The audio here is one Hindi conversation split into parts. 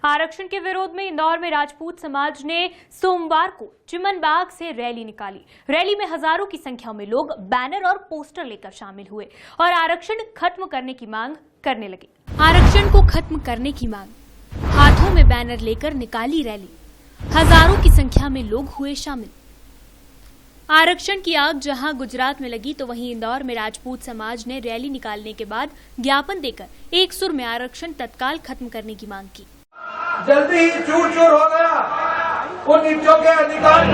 आरक्षण के विरोध में इंदौर में राजपूत समाज ने सोमवार को चिमन बाग से रैली निकाली। रैली में हजारों की संख्या में लोग बैनर और पोस्टर लेकर शामिल हुए और आरक्षण खत्म करने की मांग करने लगे। आरक्षण को खत्म करने की मांग, हाथों में बैनर लेकर निकाली रैली, हजारों की संख्या में लोग हुए शामिल। आरक्षण की आग जहां गुजरात में लगी तो वहीं इंदौर में राजपूत समाज ने रैली निकालने के बाद ज्ञापन देकर एक सुर में आरक्षण तत्काल खत्म करने की मांग की। जल्दी ही चूर चूर हो गया उन नीचों के अधिकार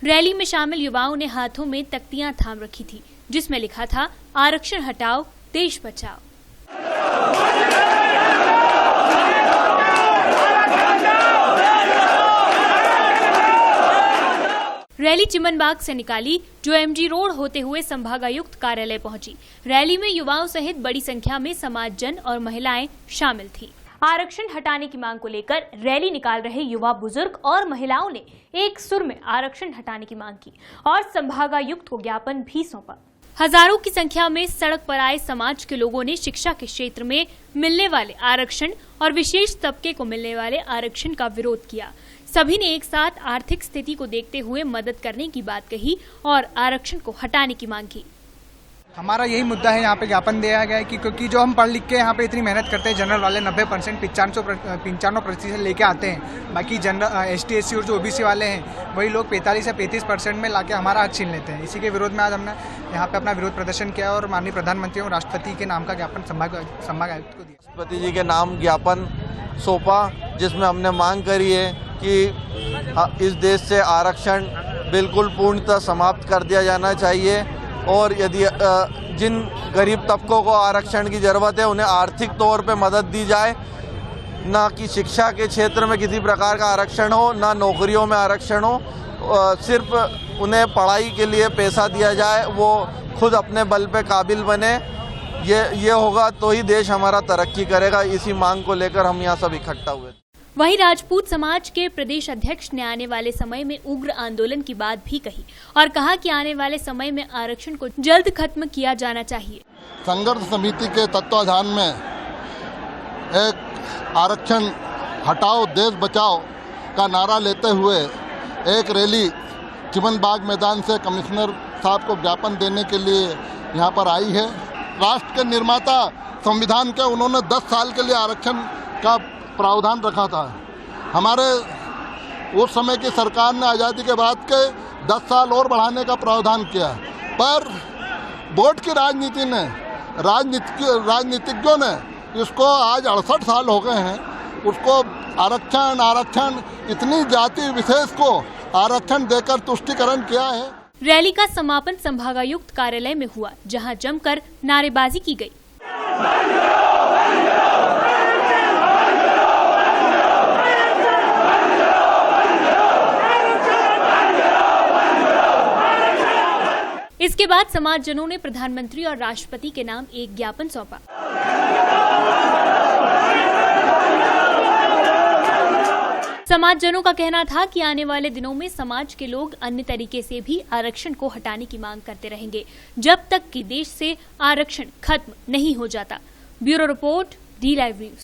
रैली में शामिल युवाओं ने हाथों में तख्तियां थाम रखी थी जिसमें लिखा था, आरक्षण हटाओ, देश बचाओ। रैली चिमन बाग से निकाली जो एमजी रोड होते हुए संभागायुक्त कार्यालय पहुंची। रैली में युवाओं सहित बड़ी संख्या में समाज जन और महिलाएं शामिल थी। आरक्षण हटाने की मांग को लेकर रैली निकाल रहे युवा, बुजुर्ग और महिलाओं ने एक सुर में आरक्षण हटाने की मांग की और संभागायुक्त को ज्ञापन भी सौंपा। हजारों की संख्या में सड़क पर आए समाज के लोगों ने शिक्षा के क्षेत्र में मिलने वाले आरक्षण और विशेष तबके को मिलने वाले आरक्षण का विरोध किया। सभी ने एक साथ आर्थिक स्थिति को देखते हुए मदद करने की बात कही और आरक्षण को हटाने की मांग की। हमारा यही मुद्दा है, यहाँ पे ज्ञापन दिया गया है कि क्योंकि जो हम पढ़ लिख के यहाँ पे इतनी मेहनत करते हैं, जनरल वाले 90% 95% लेके आते हैं, बाकी जनरल ST SC और जो OBC वाले हैं वही लोग 45 से 35% में लाके हमारा हक छीन लेते हैं। इसी के विरोध में आज हमने यहाँ पे अपना विरोध प्रदर्शन किया और माननीय प्रधानमंत्री और राष्ट्रपति के नाम का ज्ञापन संभाग आयुक्त को दिया। राष्ट्रपति जी के नाम ज्ञापन सौंपा जिसमें हमने मांग करी है कि इस देश से आरक्षण बिल्कुल पूर्णतः समाप्त कर दिया जाना चाहिए और यदि जिन गरीब तबकों को आरक्षण की ज़रूरत है उन्हें आर्थिक तौर पे मदद दी जाए, ना कि शिक्षा के क्षेत्र में किसी प्रकार का आरक्षण हो, ना नौकरियों में आरक्षण हो, सिर्फ उन्हें पढ़ाई के लिए पैसा दिया जाए, वो खुद अपने बल पे काबिल बने। ये होगा तो ही देश हमारा तरक्की करेगा। इसी मांग को लेकर हम यहाँ सब इकट्ठा हुए। वहीं राजपूत समाज के प्रदेश अध्यक्ष ने आने वाले समय में उग्र आंदोलन की बात भी कही और कहा कि आने वाले समय में आरक्षण को जल्द खत्म किया जाना चाहिए। संघर्ष समिति के तत्वाधान में एक आरक्षण हटाओ देश बचाओ का नारा लेते हुए एक रैली चिमन बाग मैदान से कमिश्नर साहब को ज्ञापन देने के लिए यहाँ पर आई है। राष्ट्र के निर्माता संविधान के उन्होंने 10 साल के लिए आरक्षण का प्रावधान रखा था। हमारे उस समय की सरकार ने आज़ादी के बाद के 10 साल और बढ़ाने का प्रावधान किया, पर वोट की राजनीति ने राजनीतिज्ञों ने इसको आज 68 साल हो गए हैं, उसको आरक्षण इतनी जाति विशेष को आरक्षण देकर तुष्टीकरण किया है। रैली का समापन संभागायुक्त कार्यालय में हुआ जहां जमकर नारेबाजी की गई। इसके बाद समाजजनों ने प्रधानमंत्री और राष्ट्रपति के नाम एक ज्ञापन सौंपा। समाजजनों का कहना था कि आने वाले दिनों में समाज के लोग अन्य तरीके से भी आरक्षण को हटाने की मांग करते रहेंगे जब तक कि देश से आरक्षण खत्म नहीं हो जाता। Bureau report, D Live News।